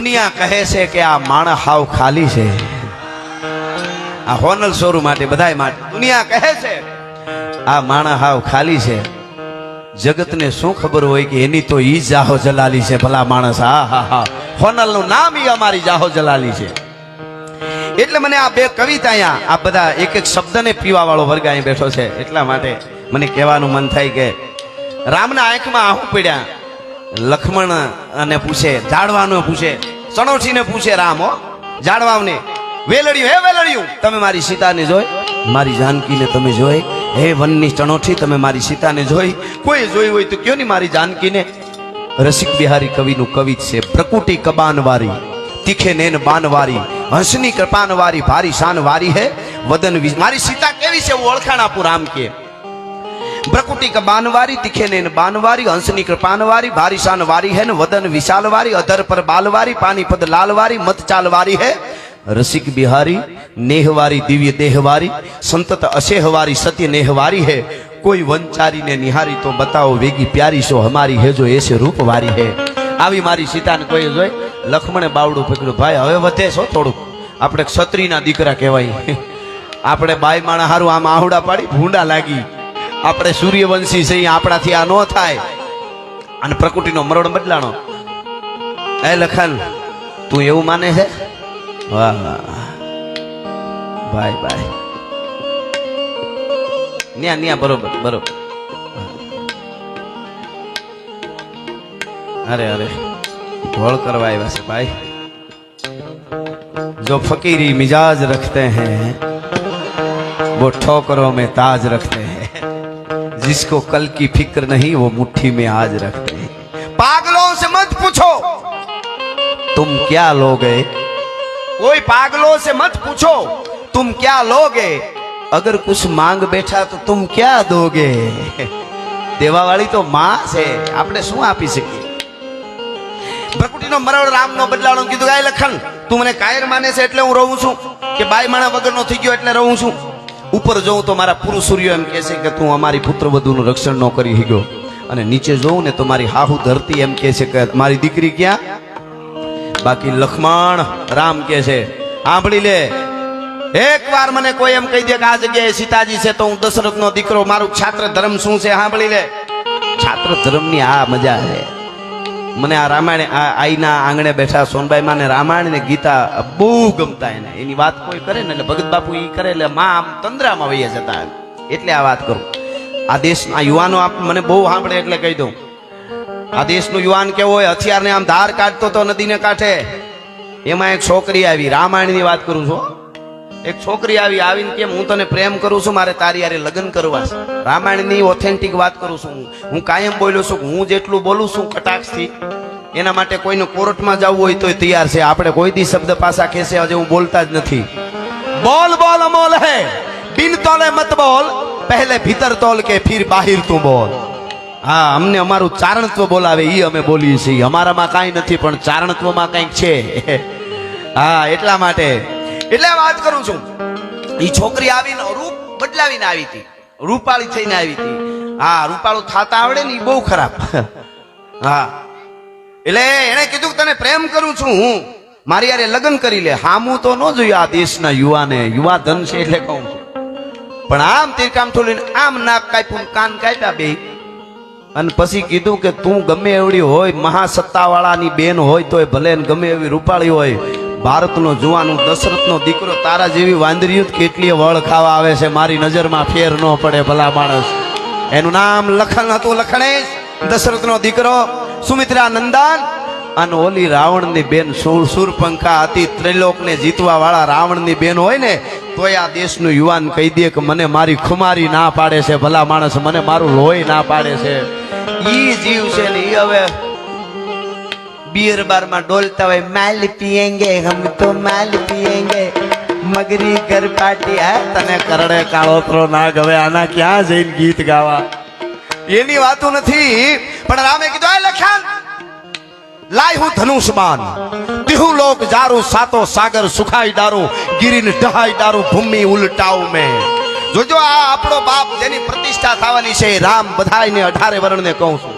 દુનિયા કહે છે કે આ માણસ હાવ ખાલી છે, આ હોનલ શોરૂ માટે બધાય માટે દુનિયા કહે છે આ માણસ હાવ ખાલી છે. જગતને શું ખબર હોય કે એની તો ઈ જાહો જલાલી છે ભલા માણસ. હા હા હા, હોનલ નું નામ ઈ અમારી જાહો જલાલી છે. એટલે મને આ બે કવિતા અહીંયા આ બધા એક એક શબ્દને પીવા વાળો વર્ગ અહીં બેઠો છે, એટલા માટે મને કહેવાનું મન થાય કે રામના આંખમાં આહું પડ્યા. લક્ષ્મણ અને પૂછે, જાડવાનો પૂછે, ચણોઠીને પૂછે રામ, હો જાડવાને, વેલડિયું હે વેલડિયું તમે મારી સીતાને જોઈ, મારી જાનકીને તમે જોઈ, હે વનની ચણોઠી તમે મારી સીતાને જોઈ, કોઈ જોઈ હોય તો કયો ની મારી જાનકીને. રસિક બિહારી કવિનું કવિત છે, પ્રકૃતિ કબાનવારી તીખે નેન બાનવારી હંસની કૃપાનવારી ભારી શાનવારી હે વદન મારી સીતા કેવી છે હું ઓળખાણ આપું. રામ કે પ્રકૃતિ કબાનવારી તીખે નેન બાનવારી હંસની કૃપાનવારી ભારી શાનવારી હે ને વદન વિશાલવારી અધર પર બાલવારી પાની પદ લાલવારી મત ચાલવારી હે. રસિક બિહારી નેહવારી દિવ્ય દેહવારી સંતત અશેહવારી સત્ય નેહવારી હે. કોઈ વંચારીને નિહારી તો બતાવો વેગી પ્યારી સો હમારી હે જો એસે રૂપવારી હે. આવી મારી સીતાને કોઈ જોઈ. લક્ષ્મણે બાવડું પકડ્યું, ભાઈ હવે વધે છો થોડુંક, આપણે ક્ષત્રિયના દીકરા કહેવાય, આપણે બાઈ માણા હારું આમ આહુડા પાડી ભૂંડા લાગી, આપણે સૂર્યવંશી છે, આપણાથી આ ન થાય. અને પ્રકૃતિનો મરોડ બદલાણો. એ લખન તું એવું માને છે? વાહ ભાઈ ભાઈ, ન્યા ન્યા બરોબર બરોબર. અરે અરે ढोल करवा वैसे भाई, जो फकीरी मिजाज रखते हैं वो ठोकरों में ताज रखते हैं, जिसको कल की फिक्र नहीं वो मुट्ठी में आज रखते हैं. पागलों से मत पूछो तुम क्या लोगे, कोई पागलों से मत पूछो तुम क्या लोगे, अगर कुछ मांग बैठा तो तुम क्या दोगे. देवा वाली तो मां છે, આપણે શું આપી શકીએ. પ્રકૃતિનો મરડ રામનો બદલાણો કીધું, ગાય લખન તું મને કાયર માને છે એટલે હું રહું છું, કે બાઈ માણા વગરનો થઈ ગયો એટલે રહું છું. ઉપર જોઉં તો મારા પુરુષ સૂર્ય એમ કહે છે કે તું અમારી પુત્ર વધુનું રક્ષણ ન કરી શક્યો, અને નીચે જોઉં ને તો મારી હાહુ ધરતી એમ કહે છે કે મારી દીકરી ક્યાં. બાકી લક્ષ્મણ રામ કહે છે સાંભળી લે, એક વાર મને કોઈ એમ કહી દે કે આ જગ્યાએ સીતાજી છે તો હું દશરથનો દીકરો, મારું છાત્ર ધર્મ શું છે સાંભળી લે. છાત્ર ધર્મની આ મજા છે. મને આ રામાયણ આઈના આંગણે બેઠા સોનબાઈ માને રામાયણ ને ગીતા બહુ ગમતા. એને એની વાત કોઈ કરે ને એટલે ભગત બાપુ ઈ કરે એટલે માં આમ તંદ્રામાં વહી જતા. એટલે આ વાત કરું. આ દેશના યુવાનો મને બહુ સાંભળે એટલે કહી દઉં, આ દેશનું યુવાન કેવો હોય, હથિયારને આમ ધાર કાઢતો તો નદીને કાંઠે, એમાં એક છોકરી આવી, રામાયણની વાત કરું છું, એક છોકરી આવીને કેમ હું તને પ્રેમ કરું છું, મારે તારી હારે લગ્ન કરવા છે. રામાયણની ઓથેન્ટિક વાત કરું છું. હું કાયમ બોલ્યો છું કે હું જેટલું બોલું છું કટાક્ષથી, એના માટે કોઈને કોર્ટમાં જવું હોય તો તૈયાર છે. આપણે કોઈ દી શબ્દ પાછા ખેસે હજે હું બોલતા જ નથી. બોલ બોલ અમોલ હે, બિન તોલે મત બોલ, પહેલે ભીતર તોલ કે ફિર બાહિર તું બોલ. હા, અમને અમારું ચારણત્વ બોલાવે ઈ અમે બોલીએ છીએ. અમારામાં કાંઈ નથી પણ ચારણત્વમાં કંઈક છે. હા, એટલા માટે એટલે વાત કરું છું. ઈ છોકરી આવીને રૂપ બદલાવીને આવી હતી, રૂપાળી થઈને આવી હતી. હા, રૂપાળું થાતા આવડે ને ઈ બહુ ખરાબ. હા, એટલે એને કીધું કે તને પ્રેમ કરું છું હું, મારી યારે લગ્ન કરી લે. હામું તો ન જોયું આ દેશના યુવાને, યુવા ધન છે એટલે કહું છું. પણ આમ તીરકામ થોડીને આમ નાક કાપ્યું, કાન કાપ્યા બે, અને પછી કીધું કે તું ગમે એવડી હોય, મહાસત્તાવાળાની બેન હોય તોય ભલે ગમે એવી રૂપાળી હોય, ભારતનો જુવાનું દશરથનો દીકરો તારા જેવી વાંદરીયું કેટલી વળ ખાવા આવે છે, મારી નજરમાં ફેર ન પડે ભલા માણસ. એનું નામ લખન હતું, લખણેશ, દશરથનો દીકરો, સુમિત્રા નંદન. અને ઓલી રાવણની બેન શૂરપંખા હતી, ત્રિલોકને જીતવા વાળા રાવણની બેન હોય ને તોય આ દેશનું યુવાન કહી દે કે મને મારી ખુમારી ના પાડે છે ભલા માણસ, મને મારું લોહી ના પાડે છે. ઈ જીવ છે ને ઈ હવે बियर बार में डोलता हुए माल पिएंगे हम तो माल पिएंगे मगरी घर पार्टी है तने करड़े काळोतरो ना गवे आना क्या जैन गीत गावा एनी वातो નથી પણ રામે કીધું આ લખાણ લાય હું ધનુષબાન દિહુ લોક જારું સાતો સાગર સુખાઈ ડારું ગિરીન ઢહાઈ ડારું ભૂમિ ઉલટાઉ મે જોજો આ આપણો બાપ જેની પ્રતિષ્ઠા થવાની છે રામ બધાયને 18 વર્ણને કહું છું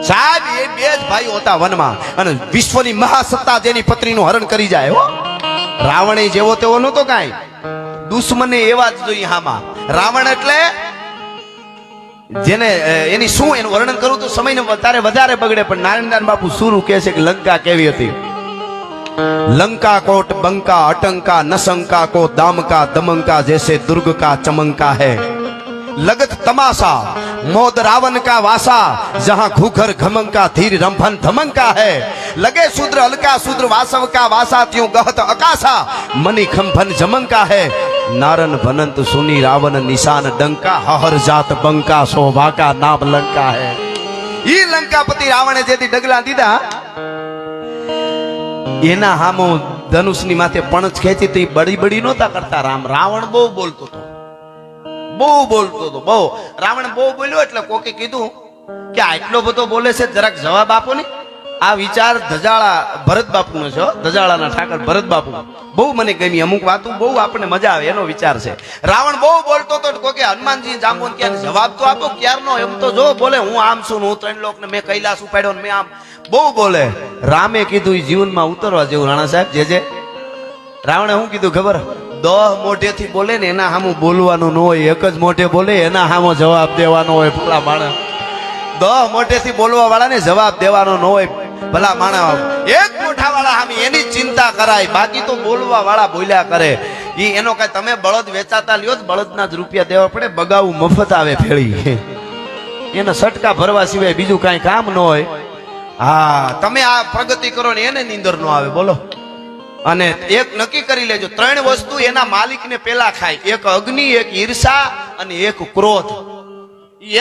સાહેબ એ બે જ ભાઈઓ હતા વનમાં અને વિશ્વની મહાસત્તા જેની પત્નીનું હરણ કરી જાય હો. રાવણ જેવો તેવો નહોતો કાંઈ, દુશ્મને એવા જ જોઈએ હામાં. રાવણ એટલે જેને એની શું એનું વર્ણન કરું તો સમયને વધારે બગડે, પણ નારાયણદાન બાપુ સુરું કહે છે કે લંકા કેવી હતી. लंका कोट बंका अटंका नशंका को दाम का दमंका जैसे दुर्ग का चमंका है लगत तमाशा मोद रावण का वासा जहां घूघर घमंका धीर रंभन धमंका है लगे शूद्र अलका शूद्र वासव का वासा त्यों गहत अकाशा मणि खंभन जमंका है नारन भनंत सुनी रावण निशान डंका हहर जात बंका शोभा का नाम लंका है. ई लंकापति रावणे जेથી ડગલા દીધા એના હામો ધનુષની માથે પણચ ખેંચી તો બડી બડી નહોતા કરતા. રાવણ બહુ બોલતો હતો, બહુ રાવણ બહુ બોલ્યો એટલે કોકે કીધું કે આટલો બધો બોલે છે, જરાક જવાબ આપો ને. આ વિચાર ધજાળા ભરત બાપુનો છે, ધજાળાના ઠાકર ભરત બાપુ. બહુ મને ગમી, અમુક વાતો બહુ આપણને મજા આવે એનો વિચાર છે. રાવણ બહુ બોલતો હતો, કોકે હનુમાનજી જાંબુન ક્યાં જવાબ તો આપો ક્યારનો. એમ તો જો બોલે હું આમ છું, હું ત્રણ લોક ને મેં કૈલાસ ઉપાડ્યો ને મેં આમ બહુ બોલે. રામે કીધું એ જીવનમાં ઉતરવા જેવું. રાણા સાહેબ જે રાવણે શું કીધું ખબર? 10 મોઢેથી બોલે ને એના સામું બોલવાનું ન હોય, એક જ મોઢે બોલે એના સામો જવાબ દેવાનો હોય. ભલા માણસ 10 મોઢેથી બોલવા વાળાને જવાબ દેવાનો ન હોય. ભલા માણસ એક મોઢા વાળા સામે એની ચિંતા કરાય, બાકી તો બોલવા વાળા બોલ્યા કરે. ઈ એનો કઈ તમે બળદ વેચાતા લ્યો તો બળદના જ રૂપિયા દેવા પડે, બગાવું મફત આવે ફેળી. એને સટકા ભરવા સિવાય બીજું કઈ કામ ન હોય. હા, તમે આ પ્રગતિ કરો ને એને નીંદર નો આવે. બોલો. અને એક નક્કી કરી લેજો, 3 વસ્તુ એના માલિકને પેલા ખાય. એક અગ્નિ, એક ઈર્ષા અને એક ક્રોધ.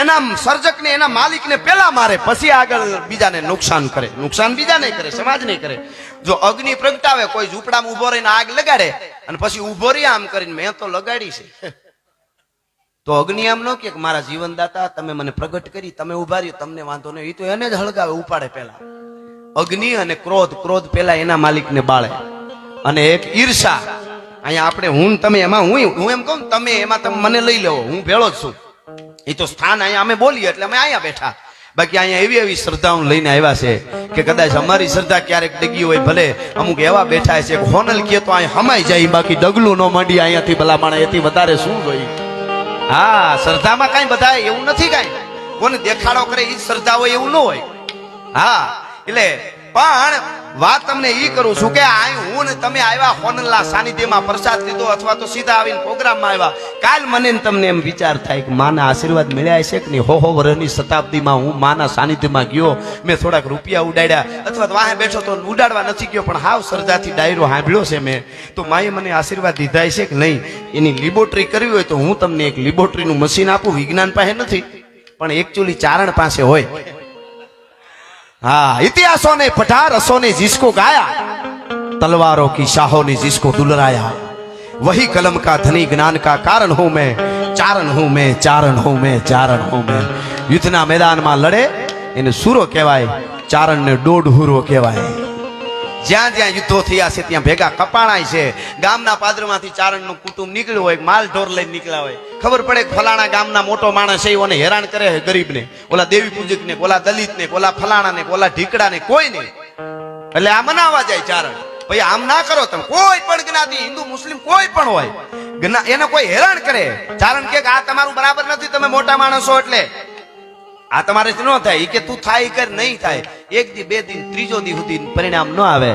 એના સર્જકને એના માલિકને પેલા મારે, પછી આગળ બીજાને નુકસાન કરે. નુકસાન બીજાને કરે, સમાજને કરે. જો અગ્નિ પ્રગટાવે, કોઈ ઝૂંપડામાં ઉભો રહીને આગ લગાડે અને પછી ઉભો રહી આમ કરીને મેં તો લગાડી છે, તો અગ્નિ આમ ન કે મારા જીવનદાતા તમે મને પ્રગટ કરી, તમે ઉભા રહ્યો, તમને વાંધો નહીં. એ તો એને જ હળગાવે, ઉપાડે પેલા. અગ્નિ અને ક્રોધ પેલા એના માલિકને બાળે. અને એક ઈર્ષા, અહીંયા આપણે હું તમે એમાં હું એમ કહું તમે એમાં તમે મને લઈ લેવો, હું ભેળો જ છું. એ તો સ્થાન અહીંયા અમે બોલીએ એટલે અમે અહીંયા બેઠા. બાકી અહીંયા એવી શ્રદ્ધાઓ લઈને આવ્યા છે કે કદાચ અમારી શ્રદ્ધા ક્યારેક ડગી હોય, ભલે અમુક એવા બેઠા છે હોનલ કે તો અહીંયા હમાઈ જાય, બાકી ડગલું ન માંડી અહીંયાથી ભલા માણે એથી વધારે શું જોઈએ. હા, શ્રદ્ધામાં કઈ બધા એવું નથી, કઈ કોને દેખાડો કરે એ શ્રદ્ધા હોય એવું ન હોય. હા, એટલે પણ વાત તમને ઈ કરું છું કે આ હું ને તમે આવ્યા હોનલના સાનિધ્યમાં પ્રસાદ લીધો અથવા તો સીધા આવીને પ્રોગ્રામમાં આવ્યા. કાલ મને તમને એમ વિચાર થાય કે માના આશીર્વાદ મળ્યા છે કે નહીં. હો વર્ષની શતાબ્દીમાં હું માના સાનિધ્યમાં ગયો, મેં થોડાક રૂપિયા ઉડાડ્યા અથવા તો વાહે બેઠો તો ઉડાડવા નથી ગયો, પણ હાવ શ્રદ્ધાથી ડાયરો સાંભળ્યો છે મેં, તો માએ મને આશીર્વાદ દીધા છે કે નહીં. એની લેબોરેટરી કરવી હોય તો હું તમને એક લેબોરેટરીનું મશીન આપું. વિજ્ઞાન પાસે નથી, પણ એકચ્યુઅલી ચારણ પાસે હોય. हाँ, इतिहासों ने पढ़ा, रसों ने जिसको गाया, तलवारों की शाहों ने जिसको दुलराया, वही कलम का धनी ज्ञान का कारण हूं मैं, चारण हूं मैं, चारण हूं मैं, चारण हूं मैं. युद्धना मैदान में लड़े એને સુરો કહેવાય, ચારણ ને દોઢહુરો કહેવાય. જ્યાં જ્યાં યુદ્ધો થયા છે ત્યાં ભેગા કપાણાય છે. ગામના પાદરમાંથી ચારણનું કુટુંબ નીકળ્યું હોય, માલ ઢોર લઈને નીકળ્યા હોય, ખબર પડે કે ફલાણા ગામના મોટો માણસ છે, એને હેરાન કરે છે ગરીબને, ઓલા દેવી પૂજકને, ઓલા દલિતને, ઓલા ફલાણાને, ઓલા ઢીકડાને, કોઈ નહીં. એટલે આ મનાવા જાય ચારણ. ભાઈ આમ ના કરો તમે, કોઈ પણ જ્ઞાતિ, હિન્દુ મુસ્લિમ કોઈ પણ હોય, એને કોઈ હેરાન કરે, ચારણ કે આ તમારું બરાબર નથી, તમે મોટા માણસો એટલે આ તમારે ન થાય. એ કે તું થાય કર, નહીં થાય. 1 દી 2 દિન 3જો દી સુધી પરિણામ ન આવે.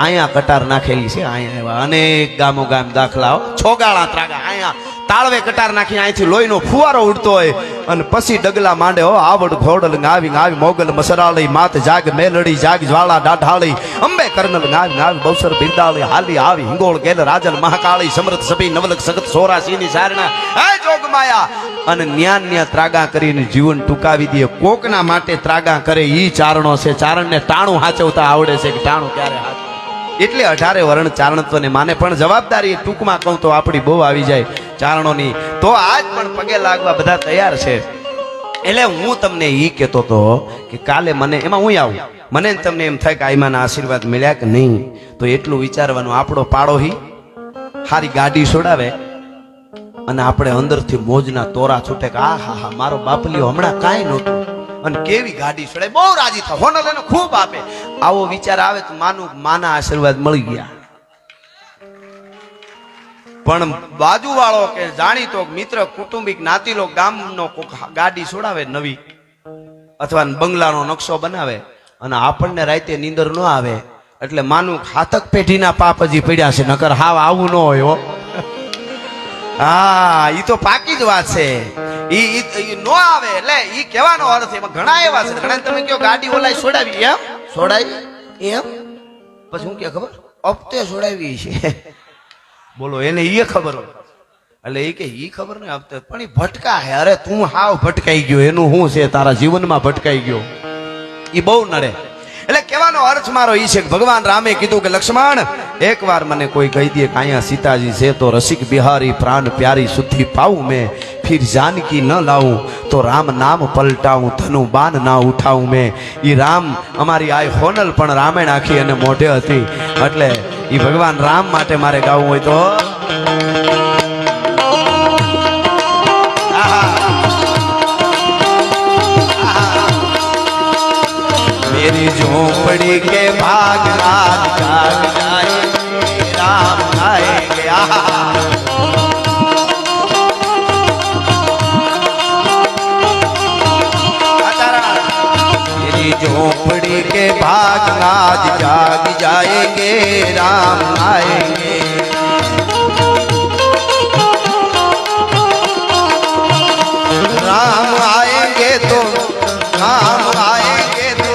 અહીંયા કટાર નાખેલી છે, અહીંયા એવા અનેક ગામો ગામ દાખલાઓ, છોગાળા ત્રાગા, અહીંયા તાળવે કટાર નાખી અહીંથી લોહીનો ફુવારો ઉડતો હોય અને પછી ડગલા માંડે. હો આવડ ઘોડલ ગાવી ગાવી મોગલ મસરાળી માત જાગ મેલડી જાગ જ્વાળા દાઢાળી અંબે કર્નલ ગાવી ગાવી બૌસર બિરદાળી હાલી આવી હિંગોળ ગેલ રાજલ મહાકાળી સમૃદ્ધ સભી નવલક સગત સોરાસીની સારણા હે જોગમાયા. અને ન્યા ત્રાગા કરીને જીવન ટૂંકાવી દે. કોકના માટે ત્રાગા કરે ઈ ચારણો છે. ચારણને ટાણું હાચવતા આવડે છે કે ટાણું ક્યારે હાચવું. એટલે 18 વર્ણ ચારણત્વને માને. પણ જવાબદારી ટૂંકમાં કહું તો આપણી બહુ આવી જાય ચારણોની. તો આજ પણ પગે લાગવા બધા તૈયાર છે. એટલે હું તમને ઈ કહેતો હતો કે કાલે મને એમાં હું આવું, મને તમને એમ થાય કે આઈમાના આશીર્વાદ મળ્યા કે નહીં, તો એટલું વિચારવાનું. આપણો પાડોહી હારી ગાડી છોડાવે અને આપણે અંદરથી મોજના તોરા છૂટે કે આ હા હા મારો બાપલીઓ હમણાં કાંઈ નહોતું, અને કેવી ગાડી ચડાય, બહુ રાજી થાય, હોનલ એને ખૂબ આપે. આવો વિચાર આવે તો માનું માના આશીર્વાદ મળી ગયા. પણ બાજુ વાળો કે જાણીતો મિત્ર કુટુંબિક નાતીલો ગામનો ગાડી છોડાવે નવી અથવા બંગલાનો નકશો બનાવે અને આપણને રાતે નીંદર ન આવે એટલે માનું હાથક પેઢીના પાપ હજી પડ્યા છે, નકર હાવ આવું ન હોય હો. હા, ઈ તો પાકી જ વાત છે. ઈ નો આવે એટલે ઈ કહેવાનો અર્થ એમાં ઘણા એવા છે. ઘણા તમે કયો ગાડી ઓલાય છોડાવી, એમ છોડાવી એમ પછી હું કે ખબર હપ્તે છોડાવી છે. બોલો એને એ ખબર હોય એટલે એ કે ઈ ખબર નહીં આપતે પણ એ ભટકા હે. અરે તું હાવ ભટકાઈ ગયો, એનું શું છે તારા જીવનમાં ભટકાઈ ગયો, એ બહુ નડે. એટલે કહેવાનો અર્થ મારો ઈ છે કે ભગવાન રામે કીધું કે લક્ષ્મણ એકવાર મને કોઈ કહી દે કે અહીંયા સીતાજી છે તો રસિક બિહારી પ્રાણ પ્યારી સુધી પાઉં મેં, फिर जानकी न लाऊं तो राम नाम पलटाऊं, धनु बाण ना उठाऊं मैं. ઈ રામ અમારી આ હોનલ પણ રામાયણ આખી અને મોઢે હતી એટલે ઈ ભગવાન રામ માટે મારે ગાવું હોય તો मेरी झोपड़ी के भाग रात जाग जाए राम आएंगे. मेरी झोपड़ी के भाग रात जाग जाएंगे राम आएंगे. राम आएंगे तो राम आएंगे तो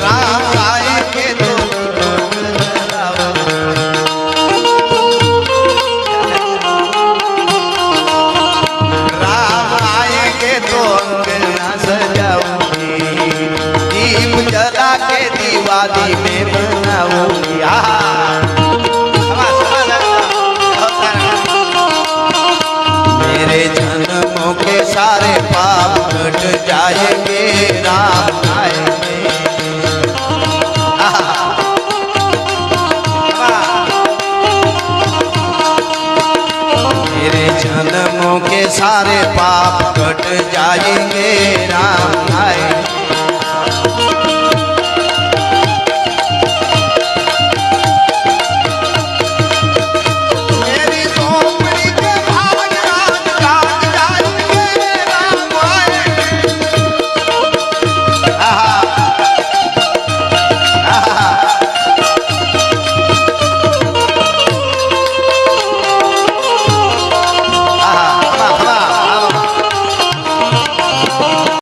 राम आएंगे तो राम आएंगे तो अंगना सजाऊंगी, दीप जला के दीवाली में बनाऊंगी. मेरे जन्मों के सारे पाप कट जाएंगे राम आएंगे. मेरे जन्मों के सारे पाप कट जाएंगे राम